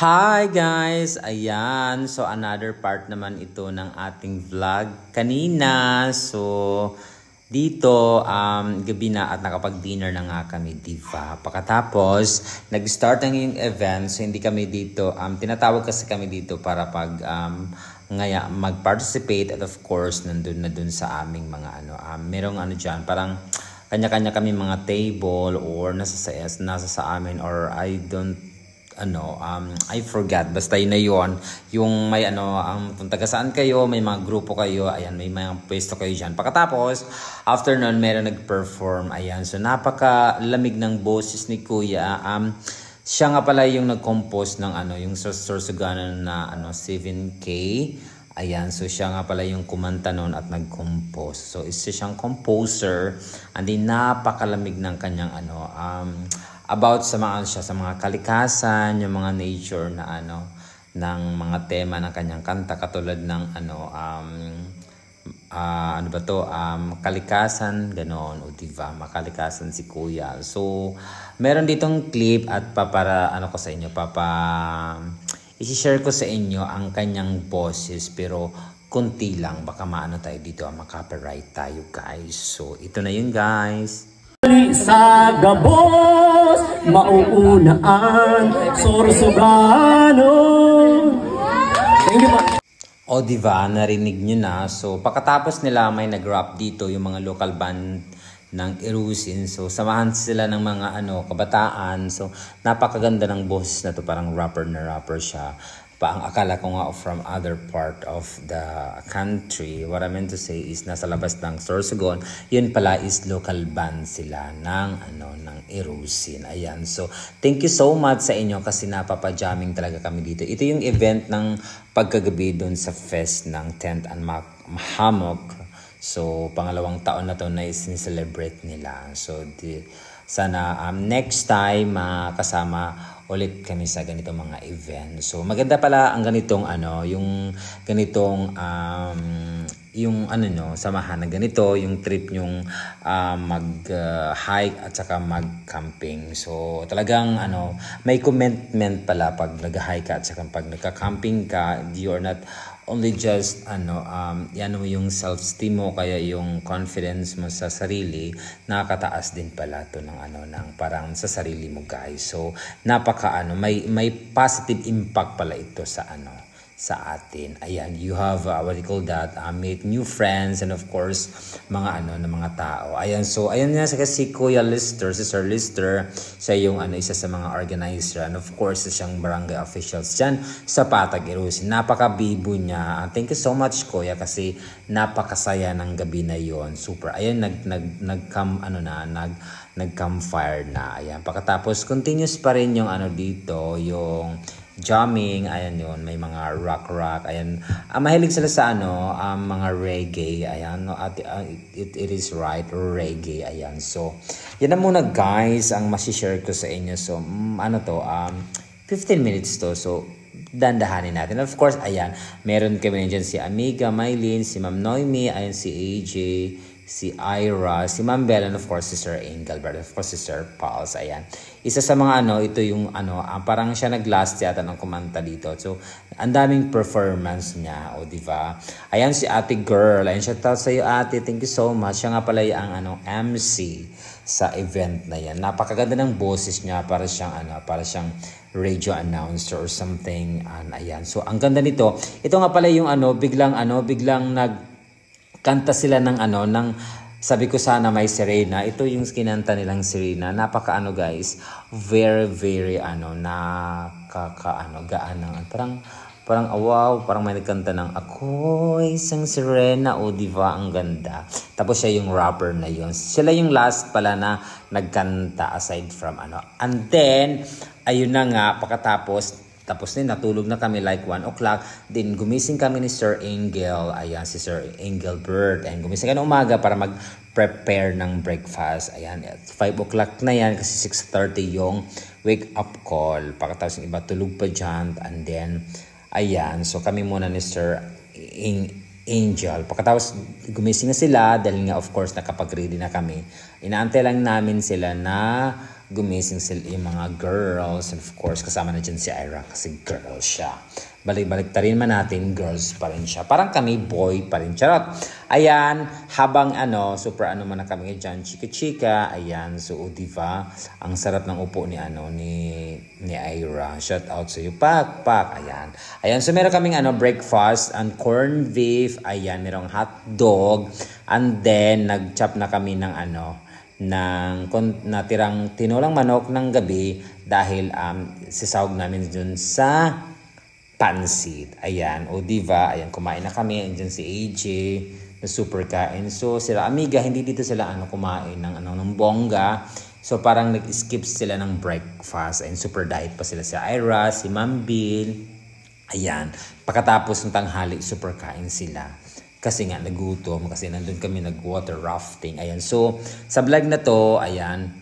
Hi guys! Ayan, so another part naman ito ng ating vlog kanina. So dito gabi na at nakapag-dinner na nga kami, diba? Pagkatapos nag-start ang yung event, so hindi kami dito tinatawag kasi kami dito para mag-participate, at of course nandun na dun sa aming mga merong diyan, parang kanya-kanya kami mga table or nasa sa amin, or I forgot. Basta yun na yun. Yung may kung taga saan kayo, may mga grupo kayo, ayan, may mga pwesto kayo dyan. Pagkatapos, after nun, meron nag-perform, ayan. So, napakalamig ng boses ni Kuya. Siya nga pala yung nag-compose ng yung Sorsoganon na 7K. Ayan, so siya nga pala yung kumanta nun at nag-compose. So, isa siyang composer, and then napakalamig ng kanyang about sa mga kalikasan, yung mga nature na ng mga tema ng kanyang kanta, katulad ng kalikasan, ganoon, o diba, makalikasan si Kuya. So meron ditong clip at i-share ko sa inyo ang kanyang boses, pero kunti lang, baka tayo dito, maka-copyright tayo guys. So ito na yun guys. Sa gabos, mauunaan, Sorsogano. Thank you, O diba, narinig nyo na. So pagkatapos nila, may nag-rap dito yung mga local band ng Irusin. So samahan sila ng mga kabataan. So napakaganda ng boses na to, parang rapper siya. Ang akala ko nga from other part of the country. What I meant to say is nasa labas ng Sorsogon, yun pala is local band sila ng Irusin. Ayan. So thank you so much sa inyo kasi napapa-jamming talaga kami dito. Ito yung event ng pagkagabi doon sa fest ng Tent and Hammock. So pangalawang taon na to na is-celebrate nila. So sana next time kasama ulit kami sa ganitong mga event. So maganda pala ang ganitong yung ganitong samahan na ganito, yung trip yung mag-hike at saka mag-camping. So talagang may commitment pala pag nag-hike ka at saka pag nagka-camping ka. You are not only just yung self-esteem mo, kaya yung confidence mo sa sarili, nakakataas din pala to ng parang sa sarili mo guys. So may positive impact pala ito sa atin. Ayan, you have what you call that, meet new friends, and of course mga mga tao. Ayan, so ayan nga si Kuya Lister, si Sir Lister, siya yung isa sa mga organizer, and of course siyang barangay officials dyan sa Patag Irusin. Napaka-bibo niya. Thank you so much Kuya, kasi napakasaya ng gabi na yon. Super. Ayan, nag-campfire na. Ayan, pagkatapos continuous pa rin yung dito, yung jamming. Ayan yun, may mga rock. Ayan, mahilig sila sa mga reggae. Ayan, it is right, reggae. Ayan, so yan na muna guys ang masishare ko sa inyo. So 15 minutes to, so dandahanin natin. Of course, ayan, meron kami dyan si Amiga Mylene, si Ma'am Noemi, ayan, si AJ, si Ira, si Ma'am Bell, and of course si Sir Engelbert, of course si Sir Pauls. Ayan, isa sa mga ito yung parang siya nag-last yata ng kumanta dito. So ang daming performance niya, o diba? Ayan si Ate Girl, ayan, shout out sa iyo Ate, thank you so much. Siya nga pala yung MC sa event na yan. Napakaganda ng boses niya, para siyang radio announcer or something. Ayan, so ang ganda nito. Ito nga pala yung biglang kanta sila ng sabi ko sana may sirena. Ito yung kinanta nilang sirena. Napaka guys, very gaan ng parang wow, parang may nagkanta ng ako'y isang sirena, o diba, ang ganda. Tapos siya yung rapper na yun. Sila yung last pala na nagkanta aside from And then ayun na nga, tapos natulog na kami like 1 o'clock. Then gumising kami ni Sir Angel. Ayan, si Sir Engelbert. Ayan, gumising kami umaga para mag-prepare ng breakfast. Ayan, at 5 o'clock na yan kasi 6:30 yung wake up call. Pagkatapos yung iba tulog pa dyan. And then, ayan, so kami muna ni Sir Angel. Pagkatapos gumising na sila dahil nga of course nakapag-ready na kami. Inaantay lang namin sila na gumising sila yung mga girls. And of course, kasama na dyan si Ira kasi girl siya. Balik-balik ta rin man natin, girls pa rin siya. Parang kami, boy pa rin. Charot. Ayan, habang super man na kami dyan, chika-chika. Ayan, so diba, ang sarap ng upo ni ni Ira. Shout out sa iyo. Pak. Ayan, so meron kaming breakfast and corned beef. Ayan, merong hot dog. And then, nag-chop na kami ng ng natirang tinulang manok ng gabi dahil sisawag namin dun sa pansit. Ayan, diba? Ayan, kumain na kami. Andiyan si AJ na super kain. So, sila amiga, hindi dito sila kumain ng bongga. So, parang nag-skip sila ng breakfast. Ayan, super diet pa sila. Si Ira, si Ma'am Bill. Ayan, pagkatapos ng tanghali, super kain sila. Kasi nga, nagutom. Kasi nandun kami nag-water rafting. Ayan, so, sa vlog na to, ayan,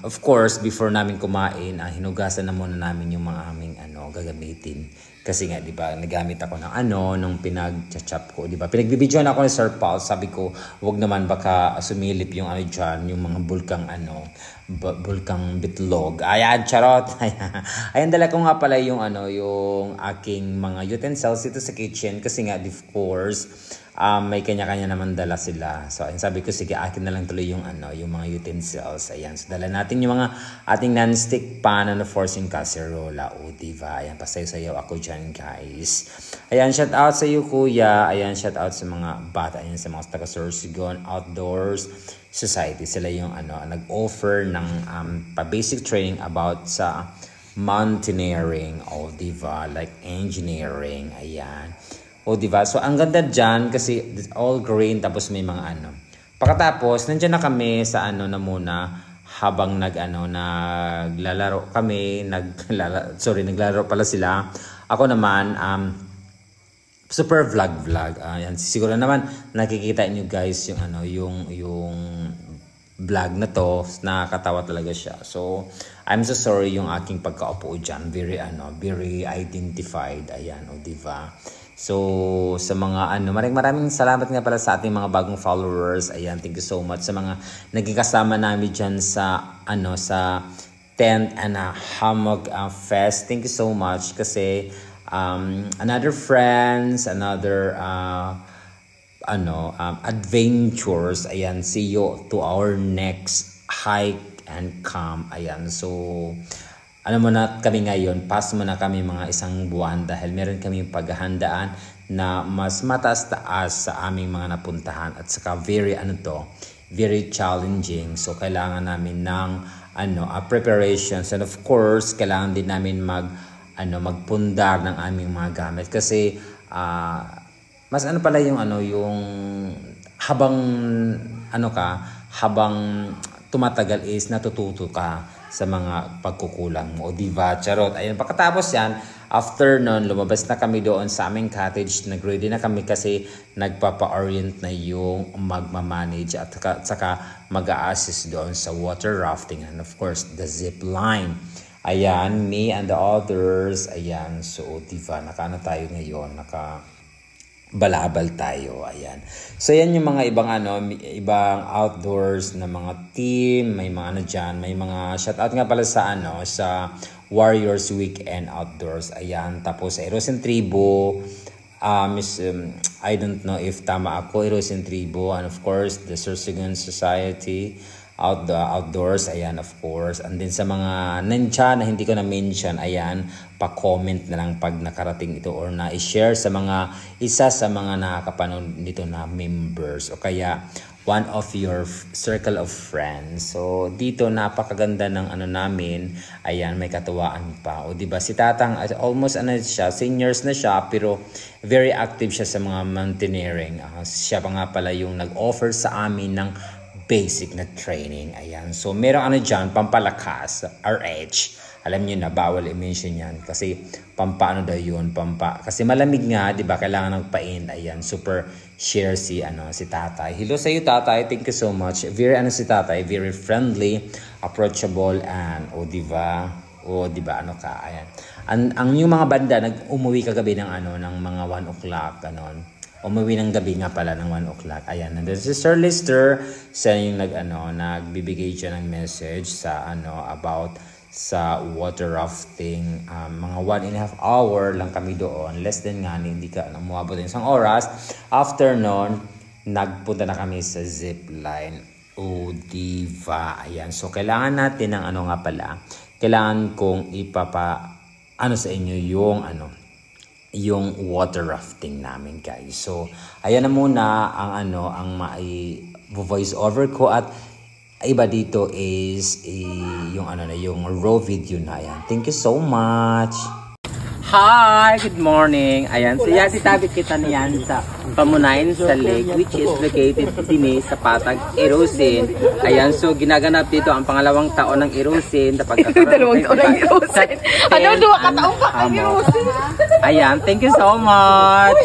of course, before namin kumain, hinugasan na muna namin yung mga aming gagamitin. Kasi nga, di ba, nagamit ako ng nung pinag-chop ko, di ba? Pinagbibidyoan ako ni Sir Paul, sabi ko, wag naman baka sumilip yung dyan, yung mga bulkang bulkang bitlog. Ayan, charot. Ayan, dala ko nga pala yung yung aking mga utensils dito sa kitchen kasi nga, of course, may kanya-kanya naman dala sila. So, ayun, sabi ko, sige, akin na lang tuloy yung yung mga utensils. Ayan, so dala natin yung mga ating non-stick pan and of course yung casserole. Diba? Ayan, pasayo-sayo ako dyan, guys. Ayan, shout out sa iyo, kuya. Ayan, shout out sa mga bata. Ayan, sa mga taga-Sorsogon Outdoors Society. Sila yung nag-offer ng pa-basic training about sa mountaineering. Diba? Like engineering. Ayan. Diba? So, ang ganda dyan kasi it's all green tapos may mga Pagkatapos, nandiyan na kami sa na muna habang naglalaro kami, naglalaro pala sila. Ako naman, super vlog. Ayan, siguro naman nakikita niyo guys yung vlog na to, nakakatawa talaga siya. So, I'm so sorry yung aking pagkaupo dyan. Very identified. Ayan, diba? So, sa mga maraming salamat nga pala sa ating mga bagong followers. Ayan, thank you so much sa mga naging kasama namin dyan sa sa tent and hammock fest. Thank you so much kasi another friends, another adventures. Ayan, see you to our next hike and camp. Ayan, so muna kami ngayon, pass muna kami mga isang buwan dahil meron kami paghahandaan na mas mataas-taas sa aming mga napuntahan at saka very challenging. So kailangan namin ng preparations and of course kailangan din namin magpundar ng aming mga gamit kasi mas pala yung yung habang habang tumatagal is natututo ka sa mga pagkukulang mo. Diba? Charot. Ayun, pagkatapos yan, after nun, lumabas na kami doon sa aming cottage. Nag-ready na kami kasi nagpapa-orient na yung magmamanage at saka mag-a-assist doon sa water rafting and of course, the zip line. Ayan, me and the others. Ayan, so diba, tayo ngayon, balabal tayo. Ayan. So yan yung mga ibang outdoors na mga team, may mga dyan, may mga shoutout nga pala sa sa Warriors Weekend Outdoors. Ayan, tapos sa Eros and Tribo, I don't know if tama ako, Eros and Tribo, and of course the Sorsogon Society outdoors, ayan, of course. And then sa mga nandiyan na hindi ko na-mention, ayan, pa-comment na lang pag nakarating ito or na-share sa isa sa mga nakakapanood nito na members o kaya one of your circle of friends. So, dito napakaganda ng namin. Ayan, may katuwaan pa. O, diba, si Tatang, almost siya, seniors na siya, pero very active siya sa mga mountaineering. Siya pa nga pala yung nag-offer sa amin ng basic na training. Ayan. So, merong dyan, pampalakas, RH. Alam niyo na, bawal i-mention yan. Kasi, daw yun, Kasi malamig nga, di ba, kailangan ng pain. Ayan, super share si Tatay. Hello sa iyo, Tatay. Thank you so much. Very, si Tatay, very friendly, approachable, and, di ba, ayan. Ang yung mga banda, umuwi kagabi ng ng mga 1 o'clock, umuwi ng gabi nga pala ng 1 o'clock. Ayan, nandun si Sir Lister. Siya yung nagbibigay siya ng message sa about sa water rafting. Mga 1.5 hour lang kami doon. Less than nga, hindi ka umabot ng isang oras. After nun, nagpunta na kami sa zipline. Oh, diva. Ayan. So, kailangan natin ng kailangan kong sa inyo yung water rafting namin, guys. So, ayan na muna ang voice over ko, at iba dito is yung raw video na yan. Thank you so much. Hi, good morning. Ayan, so si tabi kita niyan sa Pamunayan sa lake, which is located din sa Patag, Irusin. Ayan, so ginaganap dito ang pangalawang taon ng Irusin. Dalawang taon ng Irusin. Ano, 2 kataon pa ang Irusin. Ayan, thank you so much.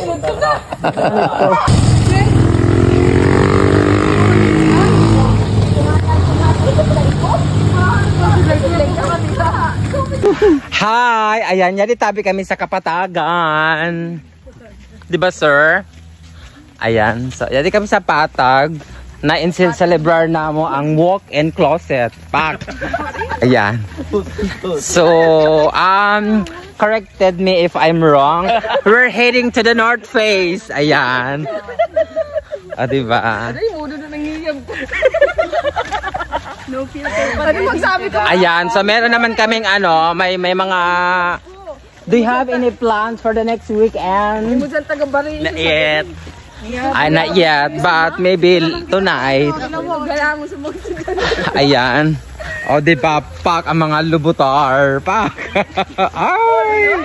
Hi! Ayan, yari tabi kami sa Kapatagan. Diba, sir? Ayan, so yari kami sa Patag. Na-celebrar na mo ang walk-in closet. Pak! Ayan. So, corrected me if I'm wrong. We're heading to the North Face. Ayan. Diba? No filter. Ano magsabi ko? Ayan, so meron naman kaming may mga... Do you have any plans for the next weekend? Hindi mo dyan taga-bari. Not yet. Not yet, but maybe tonight. Ayan. O, diba, pak ang mga lubutar. Pak. Ay!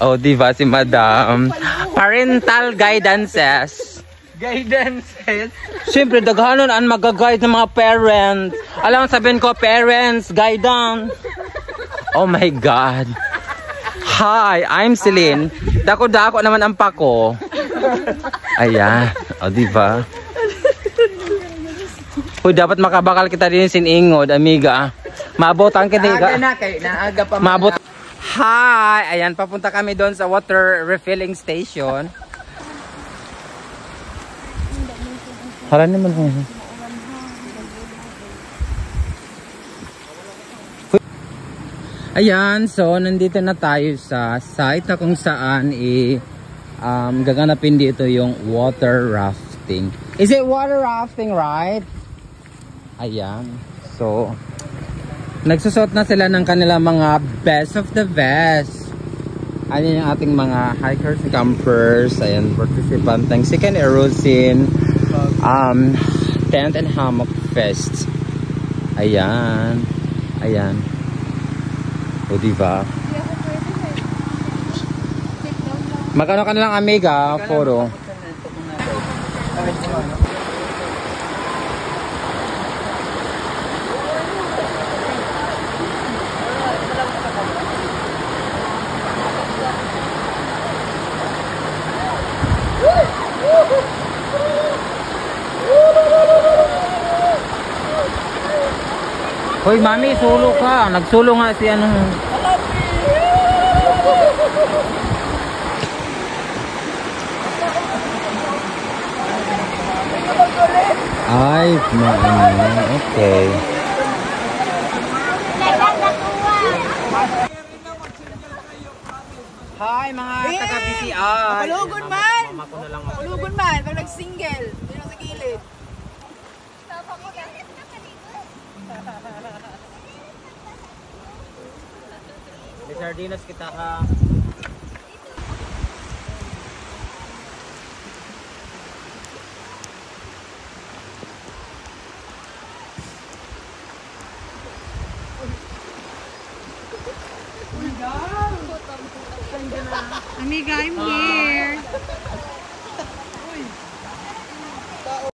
O, diba, si Madam. Parental guidances. Guidances? Siyempre, daghanon ang mag-guide ng mga parents. Alam mo, sabihin ko, parents, guidance. Oh my God. Hi, I'm Celine. Dako-dako naman ang pako. Ayan. O, diba? Uy, dapat makabakal kita din siningod, amiga. Maabotan kita. Naaga pa. Maabot. Hi! Ayan, papunta kami doon sa water refilling station. Haran naman mo. Ayan, so nandito na tayo sa site na kung saan gaganapin dito yung water rafting. Is it water rafting, right? Ayan. So nagsusot na sila ng kanilang mga best of the best. Ayan yung ating mga hikers and campers. Ayan, participant ng second Irusin Tent and Hammock Fest. Ayan. Ayan. O, diba? Magkano ka na lang, amiga? Photo. Hoy, mami, sulo ka. Nagsulo nga si ano. Ay, okay. Hi, mga taga-PCI. Pulugon man! Pulugon man! Pag nag-single, dito sa gilid. May sardinas kita ka. Amiga, I'm here.